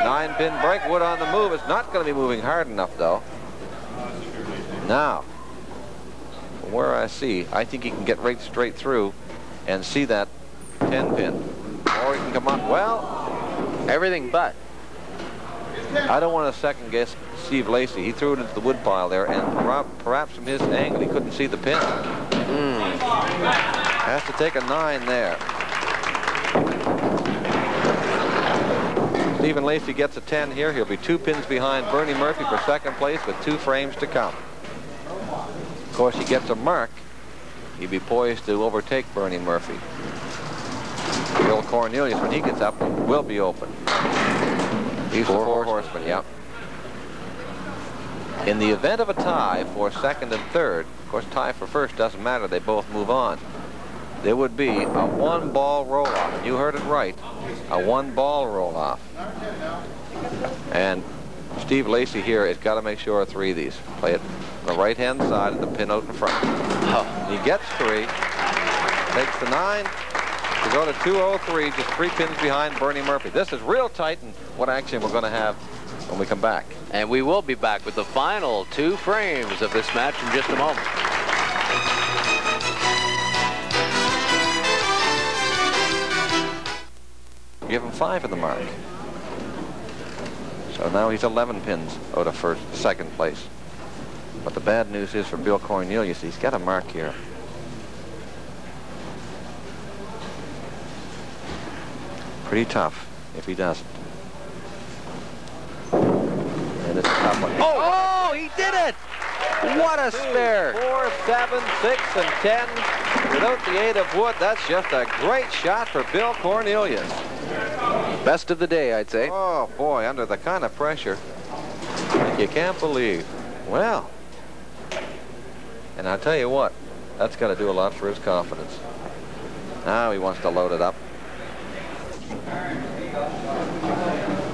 9-pin break. Wood on the move. It's not going to be moving hard enough, though. Now, from where I see, I think he can get right straight through and see that 10-pin. Or he can come up. Well, everything but. I don't want to second guess Steve Lacy. He threw it into the wood pile there, and perhaps from his angle he couldn't see the pin. Has to take a 9 there. Stephen Lacy gets a 10 here. He'll be 2 pins behind Bernie Murphy for second place with 2 frames to come. Of course, he gets a mark. He'd be poised to overtake Bernie Murphy. Bill Cornelius, when he gets up, will be open. He's the 4 horsemen, yeah. In the event of a tie for second and third, of course, tie for first doesn't matter. They both move on. There would be a 1-ball roll-off. You heard it right. A 1-ball roll-off. And Steve Lacy here has got to make sure of 3 of these. Play it on the right-hand side of the pin out in front. He gets 3. Takes the 9 to go to 203, just 3 pins behind Bernie Murphy. This is real tight, and what action we're going to have when we come back. And we will be back with the final 2 frames of this match in just a moment. Give him 5 of the mark. So now he's 11 pins out of second place. But the bad news is for Bill Cornelius, he's got a mark here. Pretty tough if he doesn't. And it's a tough one. Oh, he did it! What a spare! 4, 7, 6, and 10. Without the aid of wood, that's just a great shot for Bill Cornelius. Best of the day, I'd say. Oh, boy, under the kind of pressure you can't believe. Well, and I'll tell you what, that's got to do a lot for his confidence. Now he wants to load it up.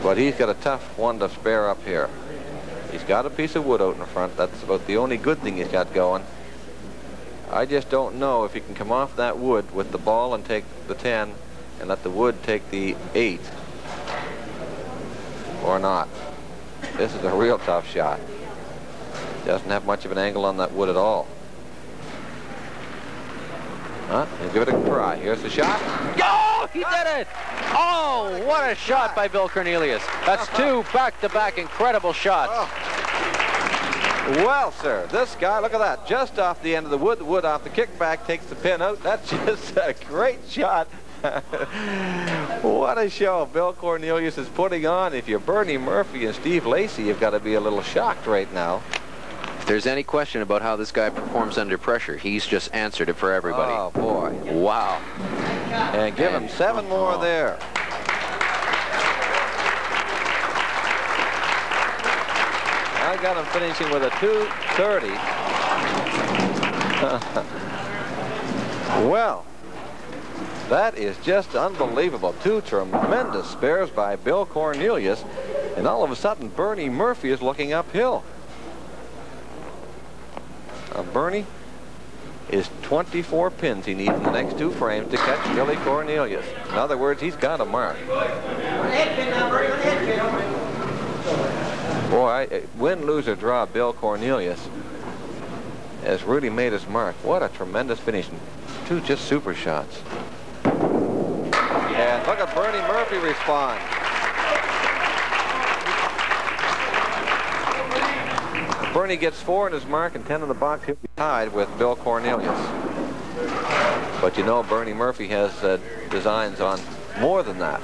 But he's got a tough one to spare up here. He's got a piece of wood out in front. That's about the only good thing he's got going. I just don't know if he can come off that wood with the ball and take the 10 and let the wood take the 8 or not. This is a real tough shot. Doesn't have much of an angle on that wood at all. He'll give it a try. Here's the shot. Oh, he did it! Oh, what a shot by Bill Cornelius. That's 2 back-to-back incredible shots. Well, sir, this guy, look at that. Just off the end of the wood off the kickback, takes the pin out. That's just a great shot. What a show Bill Cornelius is putting on. If you're Bernie Murphy and Steve Lacy, you've got to be a little shocked right now. If there's any question about how this guy performs under pressure, he's just answered it for everybody. Oh, boy. Wow. And give him 7 more there. I got him finishing with a 230. Well, that is just unbelievable. 2 tremendous spares by Bill Cornelius. And all of a sudden, Bernie Murphy is looking uphill. Bernie is 24 pins he needs in the next 2 frames to catch Billy Cornelius. In other words, he's got a mark. Boy, win, lose, or draw, Bill Cornelius has really made his mark. What a tremendous finish. 2 just super shots. And look at Bernie Murphy respond. Bernie gets 4 in his mark and 10 in the box. He'll be tied with Bill Cornelius. But you know Bernie Murphy has designs on more than that.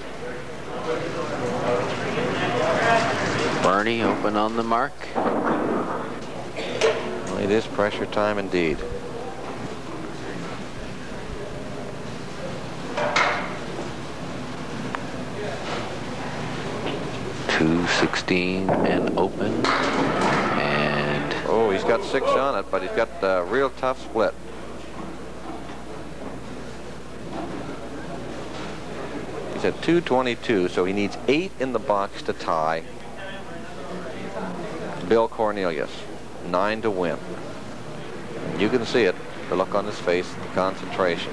Bernie open on the mark. Well, it is pressure time indeed. .216 and open. And oh, he's got 6 on it, but he's got a real tough split. He's at 222, so he needs 8 in the box to tie Bill Cornelius. 9 to win. You can see it, the look on his face, the concentration.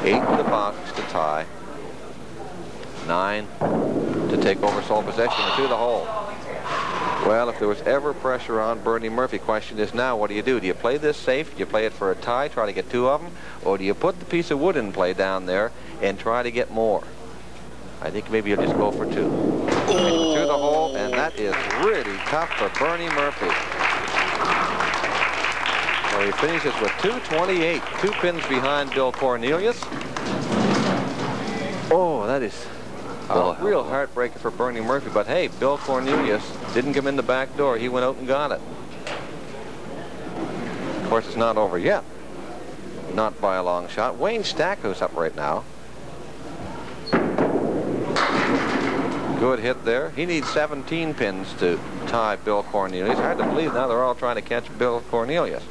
8 in the box to tie. 9 to take over sole possession and to the hole. Well, if there was ever pressure on Bernie Murphy, question is now, what do you do? Do you play this safe? Do you play it for a tie, try to get 2 of them? Or do you put the piece of wood in play down there and try to get more? I think maybe you'll just go for 2. To the hole, and that is really tough for Bernie Murphy. So he finishes with 228, 2 pins behind Bill Cornelius. Oh, that is a real heartbreaker for Bernie Murphy. But hey, Bill Cornelius didn't come in the back door. He went out and got it. Of course, it's not over yet. Not by a long shot. Wayne Stackhouse up right now. Good hit there. He needs 17 pins to tie Bill Cornelius. Hard to believe now they're all trying to catch Bill Cornelius.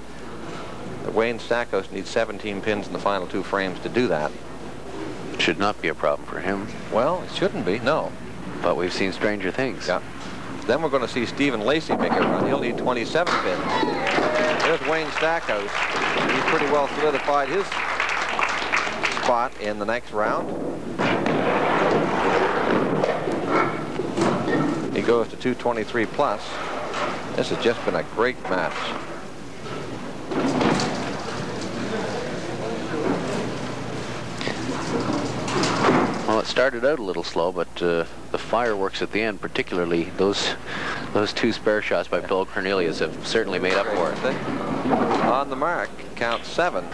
Wayne Stackhouse needs 17 pins in the final 2 frames to do that. Should not be a problem for him. Well, it shouldn't be, no. But we've seen stranger things. Yeah. Then we're going to see Stephen Lacey make a run. He'll need 27 pins. There's Wayne Stackhouse. He's pretty well solidified his spot in the next round. He goes to 223 plus. This has just been a great match. Well, it started out a little slow, but the fireworks at the end, particularly those 2 spare shots by Bill Cornelius, have certainly made up for it. On the mark, count 7.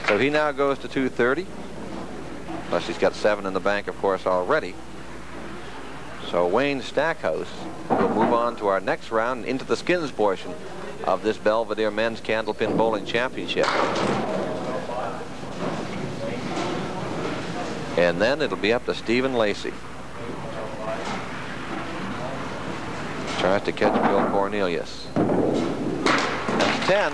So he now goes to 230. Plus he's got 7 in the bank, of course, already. So Wayne Stackhouse will move on to our next round into the skins portion of this Belvedere Men's Candlepin Bowling Championship. And then it'll be up to Stephen Lacey. Tries to catch Bill Cornelius. That's 10.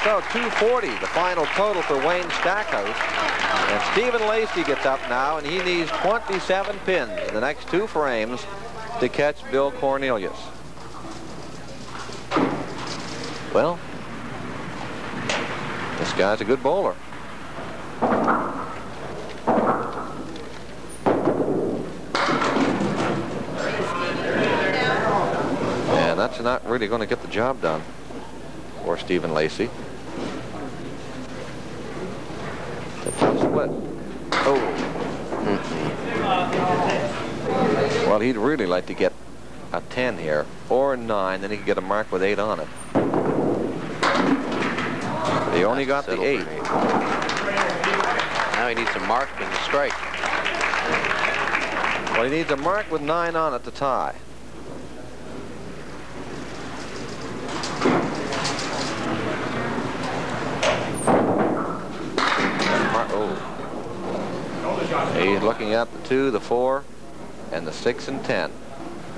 So 240, the final total for Wayne Stackhouse. And Stephen Lacey gets up now, and he needs 27 pins in the next 2 frames to catch Bill Cornelius. Well, this guy's a good bowler. And that's not really going to get the job done for Stephen Lacey. The tough split. Oh. Well, he'd really like to get a 10 here, or a 9, then he could get a mark with 8 on it. He only got the 8. Now he needs a mark and a strike. Well, he needs a mark with 9 on it to tie. He's looking at the 2, the 4, and the 6 and 10.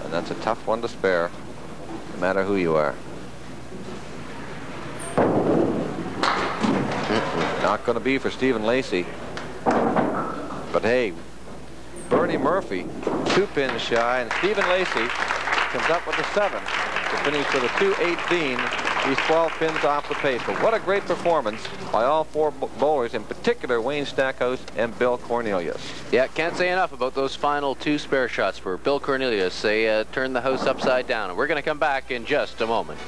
And that's a tough one to spare, no matter who you are. Not going to be for Stephen Lacey. But hey, Bernie Murphy, 2 pins shy, and Stephen Lacey comes up with a 7 to finish with a 218. He's 12 pins off the pace. But what a great performance by all 4 bowlers, in particular Wayne Stackhouse and Bill Cornelius. Yeah, can't say enough about those final 2 spare shots for Bill Cornelius. They turned the house upside down. And we're going to come back in just a moment.